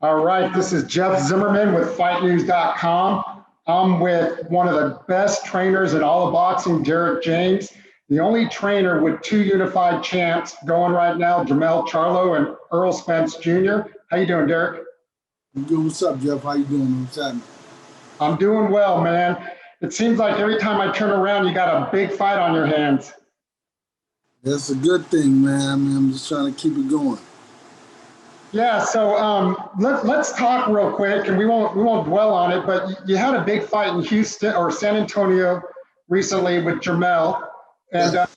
All right, this is Jeff Zimmerman with FightNews.com. I'm with one of the best trainers in all of boxing, Derrick James, the only trainer with 2 unified champs going right now, Jermell Charlo and Errol Spence Jr. How you doing, Derrick? I'm good. What's up, Jeff? How you doing? What's happening? I'm doing well, man. It seems like every time I turn around, you got a big fight on your hands. That's a good thing, man. I mean, I'm just trying to keep it going. Yeah, so let's talk real quick, and we won't dwell on it. But you had a big fight in Houston or San Antonio recently with Jermell, and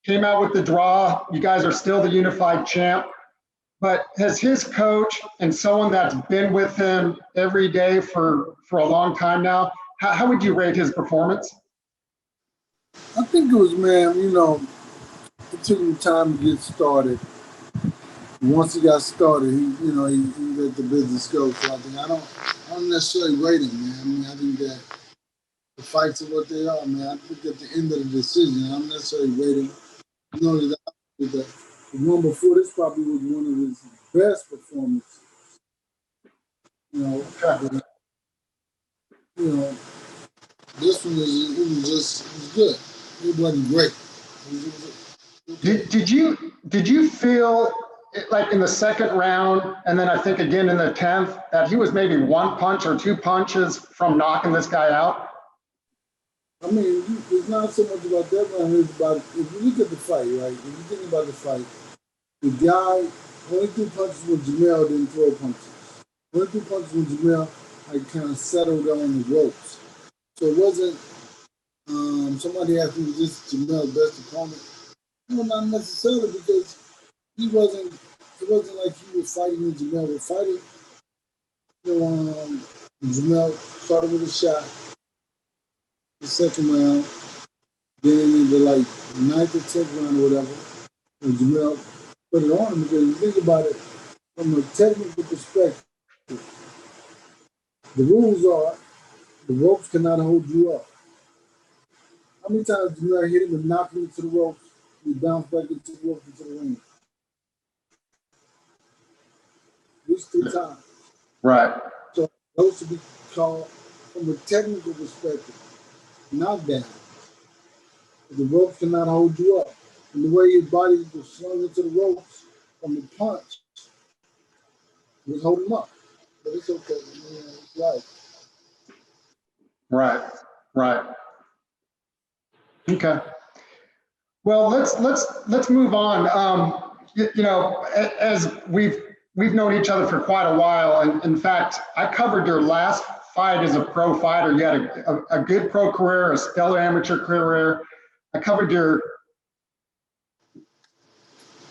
came out with the draw. You guys are still the unified champ. But has his coach and someone that's been with him every day for a long time now, how would you rate his performance? I think it was, man, it took him time to get started. Once he got started, he let the business go. So I don't necessarily rate him, man. I mean, I think that the fights are what they are, man. I think at the end of the decision, I don't necessarily rate him. The one before this probably was one of his best performances. This one was good. It wasn't great. Did you feel like in the second round, and then I think again in the 10th, that he was maybe 1 punch or 2 punches from knocking this guy out? I mean, it's not so much about that round. It's about, if you look at the fight, right? If you think about the fight, the guy only 2 punches with Jermell, didn't throw punches. Only 2 punches with Jermell, kind of settled on the ropes. So it wasn't. Somebody asked me, was this Jermell's best opponent? No, not necessarily, because he wasn't. It wasn't like he was fighting when Jermell was fighting. Jermell started with a shot. The second round, then in the 9th or 10th round or whatever, and Jermell put it on him, because you think about it from a technical perspective, the rules are the ropes cannot hold you up. How many times Jermell hit him and knocked him into the ropes, he bounced back into the ropes into the ring? At least 3 times. Right. So those should be called, from a technical perspective, knockdown. The ropes cannot hold you up. And the way his body was slung into the ropes from the punch was holding him up. But it's okay. It's life. Right. Okay. Well, let's move on. As we've known each other for quite a while, and in fact, I covered your last fight as a pro fighter. You had a good pro career, a stellar amateur career. I covered your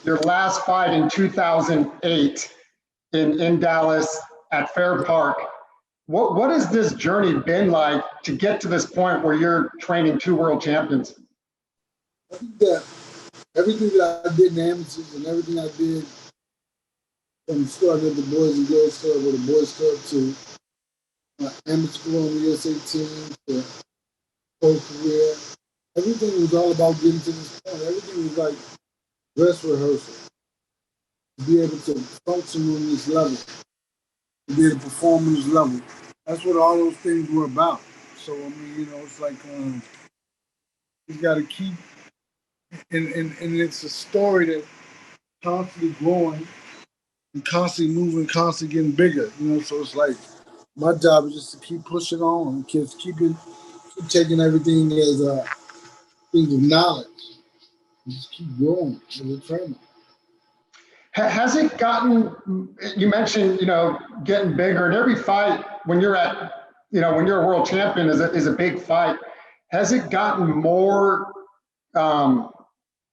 last fight in 2008 in Dallas at Fair Park. What has this journey been like to get to this point where you're training 2 world champions? I think that everything that I did in amateurs and everything I did from starting at the Boys and Girls Club or the Boys Club to my amateur career on the USA team to pro career, everything was all about getting to this point. Everything was like dress rehearsal. To be able to function on this level, to be able to perform on this level. That's what all those things were about. So, I mean, it's like you got to keep, and it's a story that constantly growing and constantly moving, constantly getting bigger. So it's like my job is just to keep pushing on, kids keep taking everything as things of knowledge, and just keep growing as a trainer. Has it gotten, you mentioned, getting bigger, and every fight when you're when you're a world champion is a big fight. Has it gotten more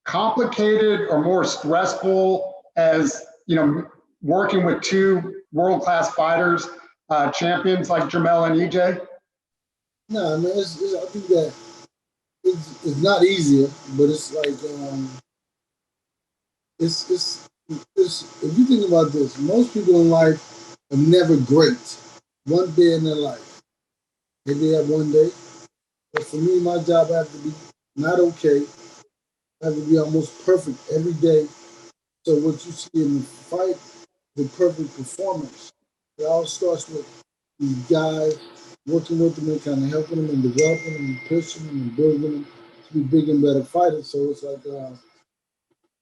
complicated or more stressful as, working with 2 world-class fighters, champions like Jermell and EJ? No, I mean, I think that it's not easier, but it's like, if you think about this, most people in life are never great one day in their life. Maybe they have one day, but for me, my job has to be not okay. I have to be almost perfect every day. So what you see in the fight, the perfect performance. It all starts with these guys working with them and kind of helping them and developing them and pushing them and building them to be bigger and better fighters. So it's like,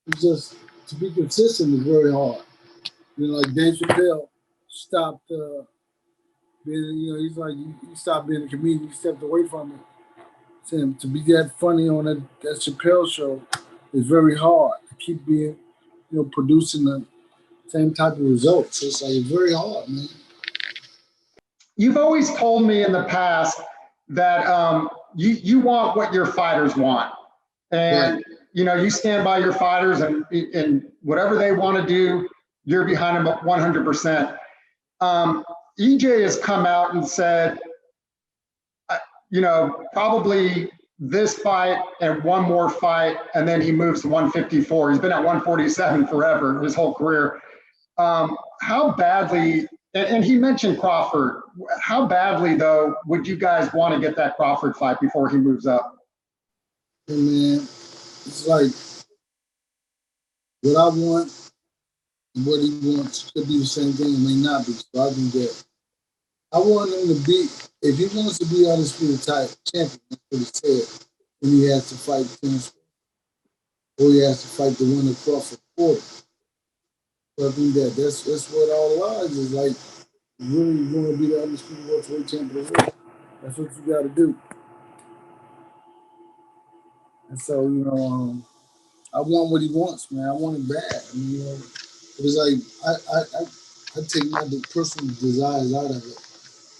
it's just, to be consistent is very hard. You know, like Dave Chappelle stopped being, you know, he's like, he stopped being a comedian, he stepped away from it. Saying to be that funny on that Chappelle show is very hard to keep being, you know, producing the same type of results. It's like, it's very hard, man. You've always told me in the past that you want what your fighters want, and Right. you know you stand by your fighters, and whatever they want to do, you're behind them 100%. EJ has come out and said, you know, probably this fight and one more fight, and then he moves to 154. He's been at 147 forever, his whole career. How badly, and he mentioned Crawford, how badly, though, would you guys want to get that Crawford fight before he moves up? Hey, man, it's like what I want and what he wants could be the same thing. It may not be. So I think that I want him to be, if he wants to be undisputed champion, that's what he said, then he has to fight Terence, or he has to fight the winner Crawford Porter. So I think that's what all lies is like. Really, you want to be the undisputed welterweight champion of the world. That's what you got to do. And so, you know, I want what he wants, man. I want it bad. I mean, you know, it was like I take my personal desires out of it.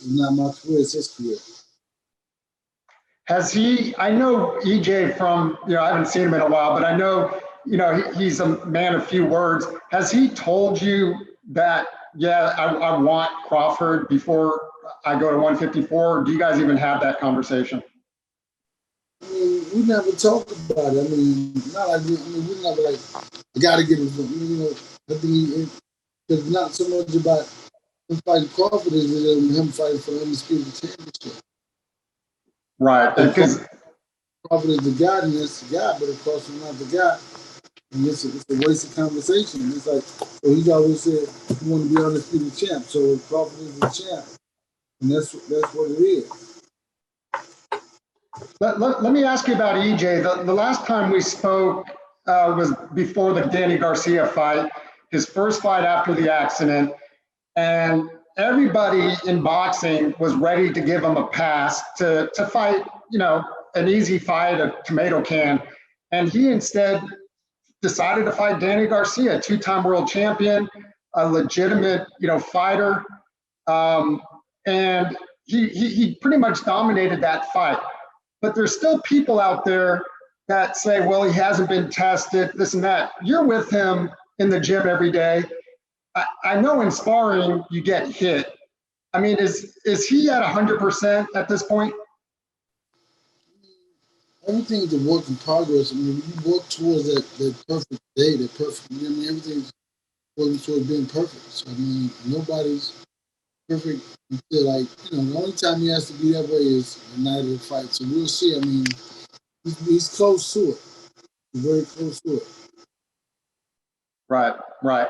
It's not my career; it's his career. Has he, I know EJ from, you know, I haven't seen him in a while, but I know, you know, he's a man of few words. Has he told you that, yeah, I want Crawford before I go to 154? Or do you guys even have that conversation? I mean, we never talked about it. I mean, not like we never like, I got to get him. You know, I think it's not so much about him fighting Crawford as it is him fighting for the undisputed championship. Right, because Crawford is the guy, and that's the guy, but of course he's not the guy. And it's a waste of conversation. It's like, so he's always said he want to be undisputed champ. So Crawford is the champ, and that's what it is. let me ask you about EJ. The last time we spoke was before the Danny Garcia fight, his first fight after the accident. And everybody in boxing was ready to give him a pass to fight, you know, an easy fight, a tomato can. And he instead decided to fight Danny Garcia, a two-time world champion, a legitimate, you know, fighter. And he pretty much dominated that fight. But there's still people out there that say, well, he hasn't been tested, this and that. You're with him in the gym every day. I know in sparring you get hit. I mean, is he at 100% at this point? Everything is a work in progress. I mean, you work towards that perfect day, that perfect. I mean, everything's working towards being perfect. So I mean, nobody's perfect until, like, you know, the only time he has to be that way is the night of the fight. So we'll see. I mean, he's close to it. He's very close to it. Right, right.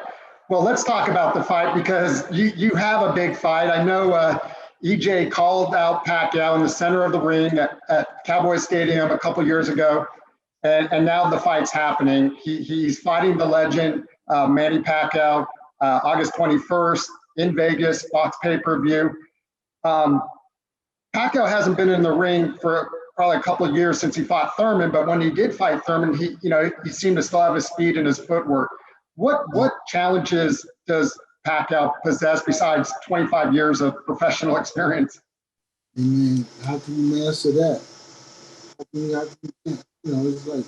Well, let's talk about the fight because you have a big fight. I know EJ called out Pacquiao in the center of the ring at Cowboy Stadium a couple years ago, and now the fight's happening. He's fighting the legend, Manny Pacquiao, August 21st in Vegas, FOX Pay-Per-View. Pacquiao hasn't been in the ring for probably a couple of years since he fought Thurman, but when he did fight Thurman, he seemed to still have his speed and his footwork. What challenges does Pacquiao possess besides 25 years of professional experience? I mean, how can you master that? How can you, you know, it's like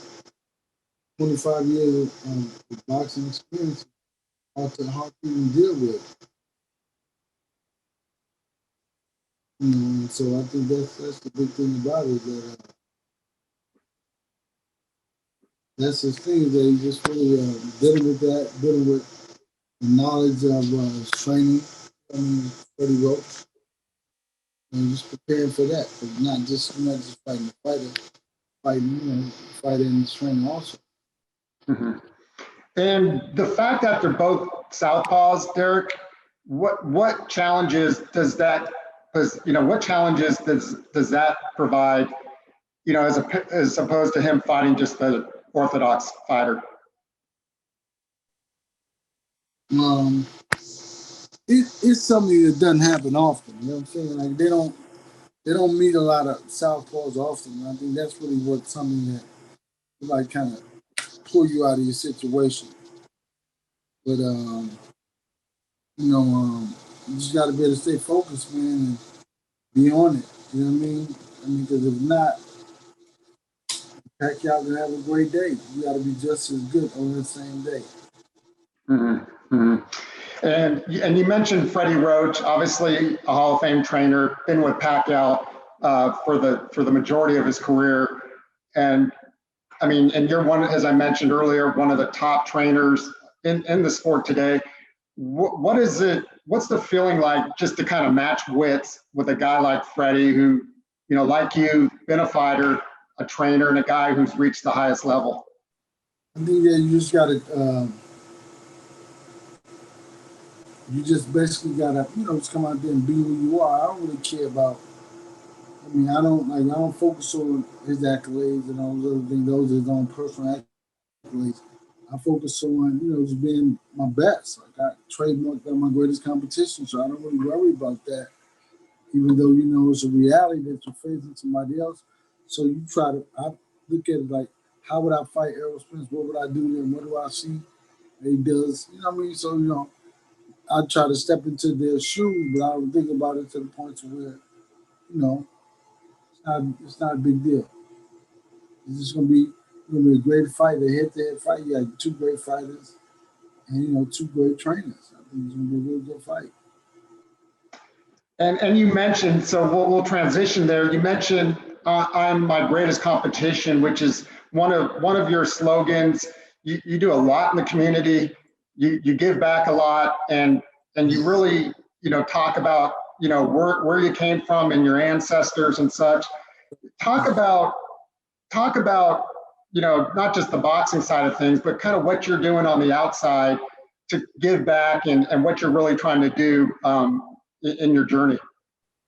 25 years of boxing experience, hard to even deal with. You know, and so I think that's the big thing about it, that that's his thing, that he just really dealing with the knowledge of his training. I mean, Freddie Roach, and just preparing for that, but not just fighting the fighter, fighting and training also. Mm-hmm. And the fact that they're both southpaws, Derrick, what challenges does that, what challenges does that provide, as opposed to him fighting just the orthodox fighter? It's something that doesn't happen often. You know what I'm saying? Like they don't meet a lot of southpaws often. And I think that's really what something that like kind of pull you out of your situation. But you just got to be able to stay focused, man, and be on it. You know what I mean? Because if not, Pacquiao can have a great day. You got to be just as good on the same day. Mm-hmm. Mm-hmm. And you mentioned Freddie Roach, obviously a Hall of Fame trainer, been with Pacquiao for the majority of his career, and and you're one, as I mentioned earlier, one of the top trainers in the sport today. What is it? What's the feeling like just to kind of match wits with a guy like Freddie, who, like you, been a fighter, a trainer, and a guy who's reached the highest level? I think that you just got to, you just basically got to, just come out there and be who you are. I don't really care about. I don't focus on his accolades and all those other things. Those are his own personal accolades. I focus on, just being my best. Like I trademarked on my greatest competition, so I don't really worry about that. Even though it's a reality that you're facing somebody else. So you try to. I look at it like, how would I fight Errol Spence? What would I do to him? What do I see that he does? You know what I mean? So I try to step into their shoes, but I would think about it to the point to where, it's not a big deal. It's just gonna be a great fight, a head-to-head fight. You got two great fighters and two great trainers. I think it's gonna be a really good fight. And you mentioned, so we'll transition there. You mentioned I'm my greatest competition, which is one of your slogans. You do a lot in the community. You give back a lot, and you really talk about where you came from and your ancestors and such. Talk about not just the boxing side of things, but kind of what you're doing on the outside to give back, and what you're really trying to do in your journey.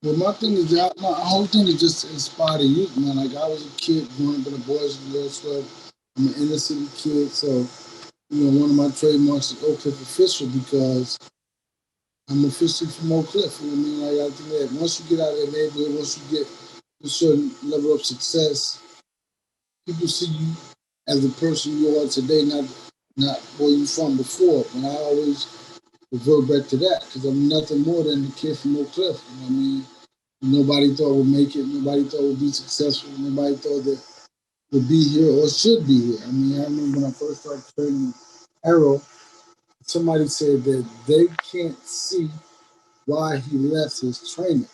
Well, my whole thing is just to inspire the youth, man. Like I was a kid growing up in the Boys and Girls Club. I'm an inner city kid, so one of my trademarks is Oak Cliff Official because I'm officially from Oak Cliff. You know what I mean? Like I think that once you get out of that neighborhood, once you get a certain level of success, people see you as the person you are today, not where you from before. And I always revert back to that because I'm nothing more than the kid from Oak Cliff. You know what I mean? Nobody thought would make it. Nobody thought would be successful. Nobody thought that would be here or should be here. I remember when I first started training Errol, somebody said that they can't see why he left his training.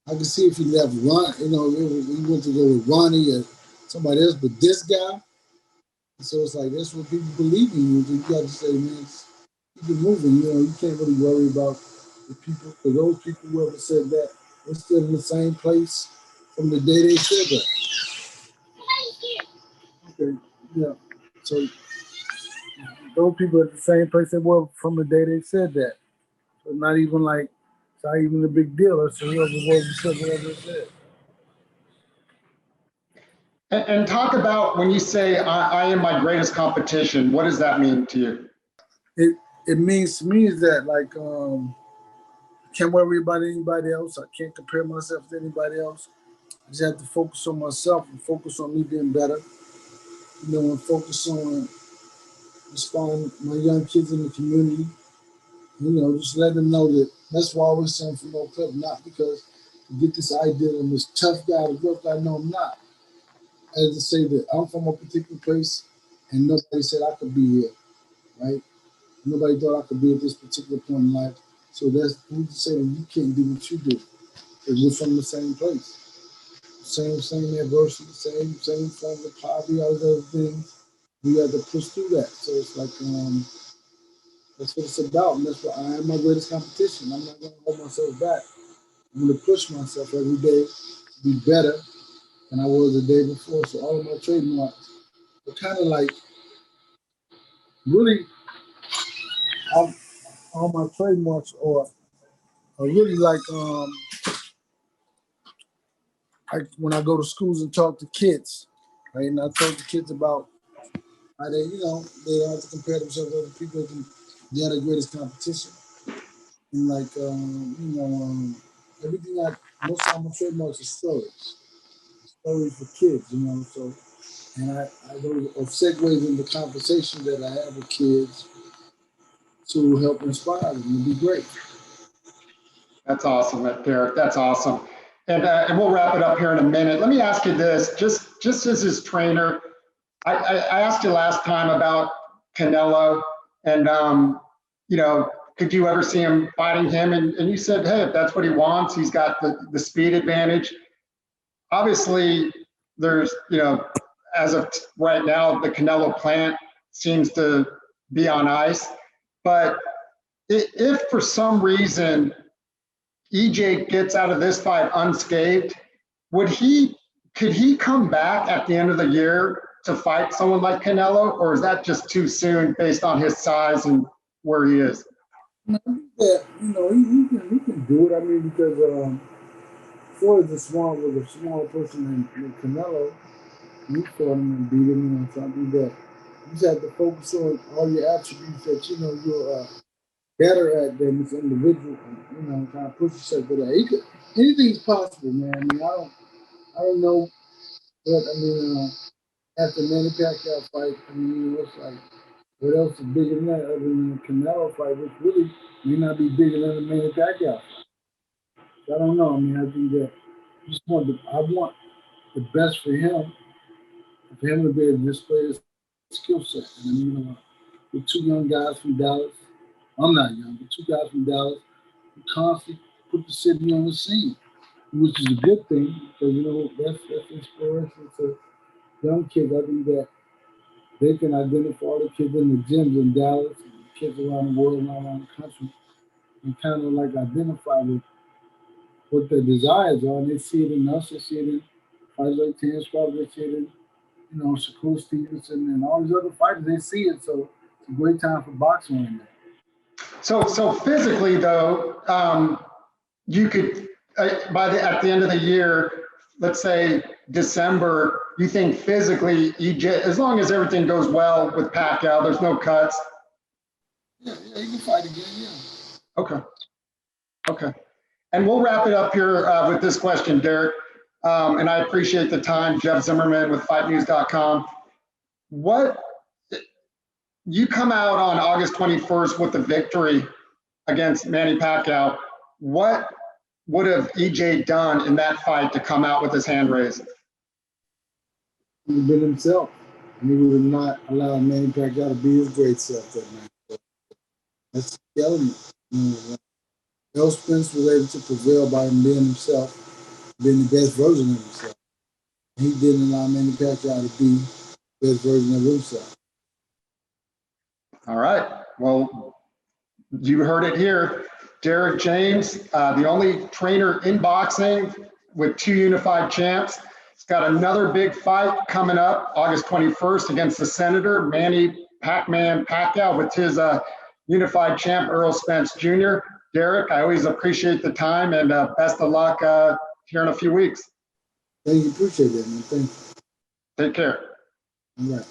I can see if he left Ron, he went to go with Ronnie or somebody else, but this guy. So it's like that's what people believe in you. You got to say, man, keep it moving. You can't really worry about the people. For those people who ever said that, they're still in the same place from the day they said that. Okay, yeah. So those people at the same place they were from the day they said that. So it's not even a big deal. So whoever was said whatever they said. And talk about when you say I am my greatest competition. What does that mean to you? It means to me is that I can't worry about anybody else. I can't compare myself to anybody else. I just have to focus on myself and focus on me being better. And focus on inspiring my young kids in the community. Just let them know that that's why I always say I'm from Oak Cliff, not because you get this idea that I'm this tough guy to work. I know I'm not. As to say that I'm from a particular place and nobody said I could be here, right? Nobody thought I could be at this particular point in life. So that's who's to say that you can't do what you do. Because we're from the same place. Same adversity, same form of poverty, all those other things. We have to push through that. So it's like that's what it's about, and that's what I am my greatest competition. I'm not gonna hold myself back. I'm gonna push myself every day to be better than I was the day before. So all of my trademarks are kind of like really all my trademarks are really like when I go to schools and talk to kids, right? And I talk to kids about how they, they don't have to compare themselves to other people. They're the greatest competition. And like, everything most of my trademarks are stories for kids, So, and those are segues in the conversation that I have with kids to help inspire them. It'd be great. That's awesome, Derrick. That's awesome. And we'll wrap it up here in a minute. Let me ask you this, just as his trainer, I asked you last time about Canelo and, could you ever see him fighting him? And you said, hey, if that's what he wants, he's got the speed advantage. Obviously, there's, as of right now, the Canelo plant seems to be on ice. But if for some reason EJ gets out of this fight unscathed, could he come back at the end of the year to fight someone like Canelo, or is that just too soon based on his size and where he is? I think that he can do it. I mean, because Floyd was a smaller person than Canelo. He fought him and beat him. So I think that you just have to focus on all your attributes that you're better at than this individual, and kind of push yourself to that. Anything's possible, man. I mean, I don't know, but after Manny Pacquiao fight, it's like, what else is bigger than that other than the Canelo fight, which really may not be bigger than the Manny Pacquiao fight. So I don't know. I mean, I think that I want the best for him to be able to display his skill set. And with two young guys from Dallas, I'm not young, but two guys from Dallas who constantly put the city on the scene, which is a good thing because that's inspiration to young kids. I think that they can identify all the kids in the gyms in Dallas and the kids around the world and all around the country and kind of like identify with what their desires are, and they see it in us, they see it in fighters like Terence, they see it in Shakur Stevenson and all these other fighters. They see it, so it's a great time for boxing right now. So physically though, you could at the end of the year, let's say December, you think physically EJ, as long as everything goes well with Pacquiao, there's no cuts. Yeah, you can fight again. Yeah. Okay. And we'll wrap it up here with this question, Derrick. And I appreciate the time, Jeff Zimmerman with FightNews.com. You come out on August 21st with the victory against Manny Pacquiao. What would have EJ done in that fight to come out with his hand raised? He would have been himself, and he would have not allowed Manny Pacquiao to be his great self that night. That's the element. Errol Spence was able to prevail by him being himself, being the best version of himself. He didn't allow Manny Pacquiao to be the best version of himself. All right. Well, you heard it here. Derrick James, the only trainer in boxing with 2 unified champs. He's got another big fight coming up August 21st against the Senator, Manny Pacman Pacquiao, with his unified champ, Errol Spence Jr. Derrick, I always appreciate the time, and best of luck here in a few weeks. Thank you. Appreciate it, man. Thank you. Take care. All right.